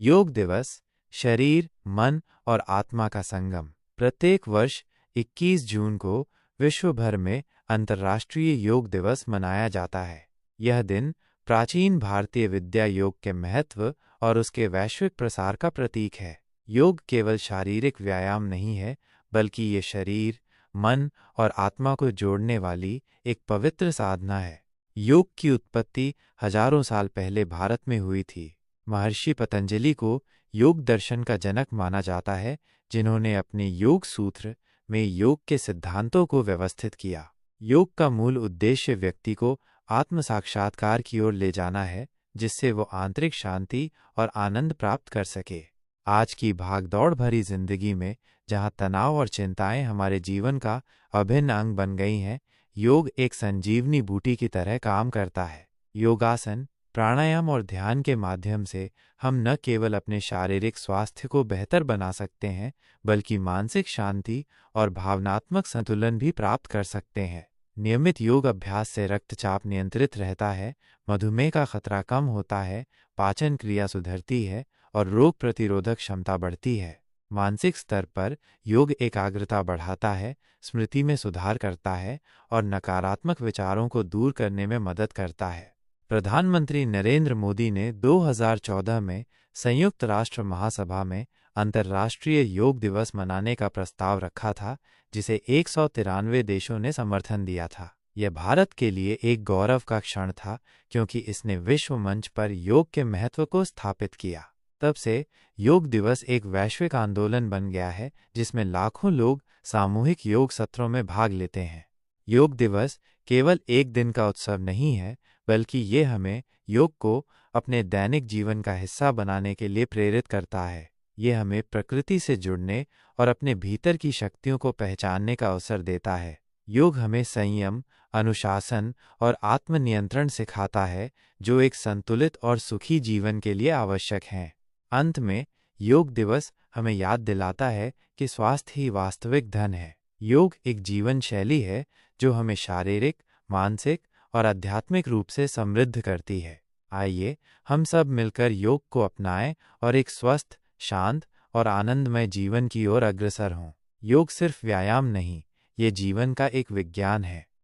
योग दिवस शरीर, मन और आत्मा का संगम। प्रत्येक वर्ष 21 जून को विश्व भर में अंतर्राष्ट्रीय योग दिवस मनाया जाता है। यह दिन प्राचीन भारतीय विद्या योग के महत्व और उसके वैश्विक प्रसार का प्रतीक है। योग केवल शारीरिक व्यायाम नहीं है, बल्कि ये शरीर, मन और आत्मा को जोड़ने वाली एक पवित्र साधना है। योग की उत्पत्ति हजारों साल पहले भारत में हुई थी। महर्षि पतंजलि को योग दर्शन का जनक माना जाता है, जिन्होंने अपने योग सूत्र में योग के सिद्धांतों को व्यवस्थित किया। योग का मूल उद्देश्य व्यक्ति को आत्म साक्षात्कार की ओर ले जाना है, जिससे वो आंतरिक शांति और आनंद प्राप्त कर सके। आज की भागदौड़ भरी जिंदगी में, जहाँ तनाव और चिंताएं हमारे जीवन का अभिन्न अंग बन गई हैं, योग एक संजीवनी बूटी की तरह काम करता है। योगासन, प्राणायाम और ध्यान के माध्यम से हम न केवल अपने शारीरिक स्वास्थ्य को बेहतर बना सकते हैं, बल्कि मानसिक शांति और भावनात्मक संतुलन भी प्राप्त कर सकते हैं। नियमित योग अभ्यास से रक्तचाप नियंत्रित रहता है, मधुमेह का खतरा कम होता है, पाचन क्रिया सुधरती है और रोग प्रतिरोधक क्षमता बढ़ती है। मानसिक स्तर पर योग एकाग्रता बढ़ाता है, स्मृति में सुधार करता है और नकारात्मक विचारों को दूर करने में मदद करता है। प्रधानमंत्री नरेंद्र मोदी ने 2014 में संयुक्त राष्ट्र महासभा में अंतर्राष्ट्रीय योग दिवस मनाने का प्रस्ताव रखा था, जिसे 193 देशों ने समर्थन दिया था। यह भारत के लिए एक गौरव का क्षण था, क्योंकि इसने विश्व मंच पर योग के महत्व को स्थापित किया। तब से योग दिवस एक वैश्विक आंदोलन बन गया है, जिसमें लाखों लोग सामूहिक योग सत्रों में भाग लेते हैं। योग दिवस केवल एक दिन का उत्सव नहीं है, बल्कि ये हमें योग को अपने दैनिक जीवन का हिस्सा बनाने के लिए प्रेरित करता है। ये हमें प्रकृति से जुड़ने और अपने भीतर की शक्तियों को पहचानने का अवसर देता है। योग हमें संयम, अनुशासन और आत्मनियंत्रण सिखाता है, जो एक संतुलित और सुखी जीवन के लिए आवश्यक हैं। अंत में, योग दिवस हमें याद दिलाता है कि स्वास्थ्य ही वास्तविक धन है। योग एक जीवन शैली है जो हमें शारीरिक, मानसिक और आध्यात्मिक रूप से समृद्ध करती है। आइए हम सब मिलकर योग को अपनाएं और एक स्वस्थ, शांत और आनंदमय जीवन की ओर अग्रसर हों। योग सिर्फ व्यायाम नहीं, ये जीवन का एक विज्ञान है।